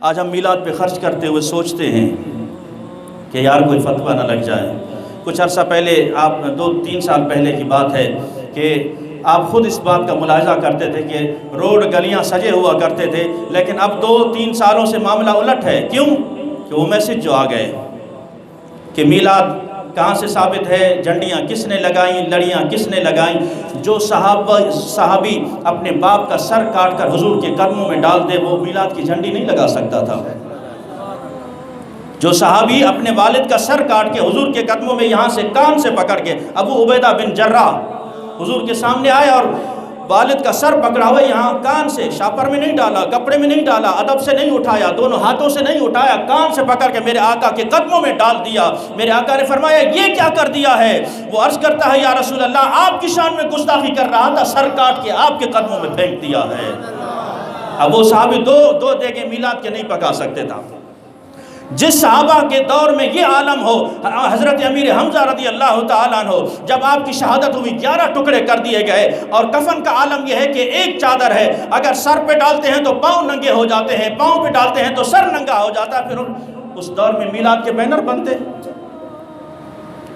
آج ہم میلاد پہ خرچ کرتے ہوئے سوچتے ہیں کہ یار کوئی فتویٰ نہ لگ جائے۔ کچھ عرصہ پہلے، آپ 2-3 سال پہلے کی بات ہے کہ آپ خود اس بات کا ملاحظہ کرتے تھے کہ روڈ گلیاں سجے ہوا کرتے تھے، لیکن اب 2-3 سالوں سے معاملہ الٹ ہے۔ کیوں؟ کہ وہ میسج جو آ گئے کہ میلاد کہاں سے ثابت ہے، جھنڈیاں کس نے لگائیں، لڑیاں کس نے لگائیں۔ جو صحابی اپنے باپ کا سر کاٹ کر حضور کے قدموں میں ڈال دے، وہ میلاد کی جھنڈی نہیں لگا سکتا تھا۔ جو صحابی اپنے والد کا سر کاٹ کے حضور کے قدموں میں یہاں سے کان سے پکڑ کے، ابو عبیدہ بن جراح حضور کے سامنے آئے اور والد کا سر پکڑا ہوا، یہاں کان سے، شاپر میں نہیں ڈالا، کپڑے میں نہیں ڈالا، ادب سے نہیں اٹھایا، دونوں ہاتھوں سے نہیں اٹھایا، کان سے پکڑ کے میرے آقا کے قدموں میں ڈال دیا۔ میرے آقا نے فرمایا یہ کیا کر دیا ہے؟ وہ عرض کرتا ہے یا رسول اللہ، آپ کی شان میں گستاخی کر رہا تھا، سر کاٹ کے آپ کے قدموں میں پھینک دیا ہے۔ اب وہ صحابی دو دیگیں میلاد کے نہیں پکا سکتے تھا۔ جس صحابہ کے دور میں یہ عالم ہو، حضرت امیر حمزہ رضی اللہ تعالیٰ عنہ، جب آپ کی شہادت ہوئی 11 ٹکڑے کر دیے گئے، اور کفن کا عالم یہ ہے کہ ایک چادر ہے، اگر سر پہ ڈالتے ہیں تو پاؤں ننگے ہو جاتے ہیں، پاؤں پہ ڈالتے ہیں تو سر ننگا ہو جاتا ہے۔ پھر اس دور میں میلاد کے بینر بنتے۔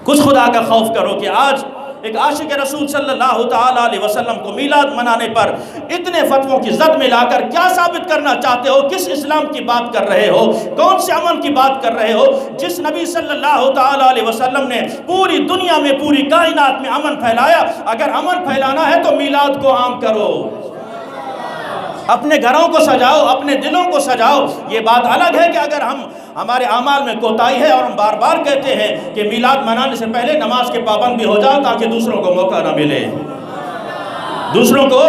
کچھ خدا کا خوف کرو کہ آج ایک عاشق رسول صلی اللہ تعالیٰ علیہ وسلم کو میلاد منانے پر اتنے فتووں کی زد میں لا کر کیا ثابت کرنا چاہتے ہو؟ کس اسلام کی بات کر رہے ہو؟ کون سے امن کی بات کر رہے ہو؟ جس نبی صلی اللہ تعالیٰ علیہ وسلم نے پوری دنیا میں، پوری کائنات میں امن پھیلایا، اگر امن پھیلانا ہے تو میلاد کو عام کرو، اپنے گھروں کو سجاؤ، اپنے دلوں کو سجاؤ۔ یہ بات الگ ہے کہ اگر ہمارے اعمال میں کوتاہی ہے اور ہم بار بار کہتے ہیں کہ میلاد منانے سے پہلے نماز کے پابند بھی ہو جاؤ تاکہ دوسروں کو موقع نہ ملے، دوسروں کو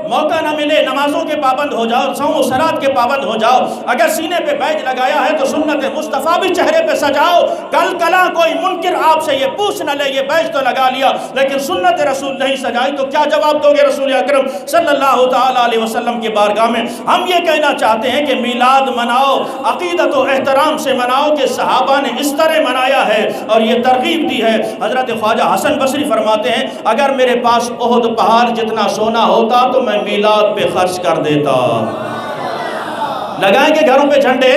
موقع نہ ملے، نمازوں کے پابند ہو جاؤ، صوم و صلات کے پابند ہو جاؤ۔ اگر سینے پہ بیج لگایا ہے تو سنت مصطفیٰ بھی چہرے پہ سجاؤ۔ کل کلا کوئی منکر آپ سے یہ پوچھ نہ لے، یہ بیج تو لگا لیا لیکن سنت رسول نہیں سجائی، تو کیا جواب دو گے رسول اکرم صلی اللہ تعالیٰ علیہ وسلم کی بارگاہ میں؟ ہم یہ کہنا چاہتے ہیں کہ میلاد مناؤ، عقیدت و احترام سے مناؤ کہ صحابہ نے اس طرح منایا ہے اور یہ ترغیب دی ہے۔ حضرت خواجہ حسن بصری فرماتے ہیں اگر میرے پاس احد پہاڑ جتنا سونا ہوتا تو میں میلاد پہ خرچ کر دیتا۔ لگائیں گے گھروں پہ جھنڈے،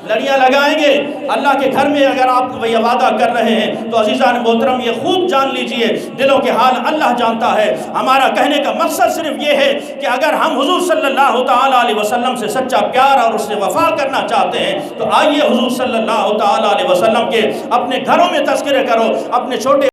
لڑیاں لگائیں گے اللہ کے گھر میں؟ اگر آپ یہ وعدہ کر رہے ہیں تو عزیزان محترم یہ خوب جان لیجئے، دلوں کے حال اللہ جانتا ہے۔ ہمارا کہنے کا مقصد صرف یہ ہے کہ اگر ہم حضور صلی اللہ تعالیٰ علیہ وسلم سے سچا پیار اور اس سے وفا کرنا چاہتے ہیں تو آئیے حضور صلی اللہ تعالیٰ علیہ وسلم کے اپنے گھروں میں تذکرے کرو، اپنے چھوٹے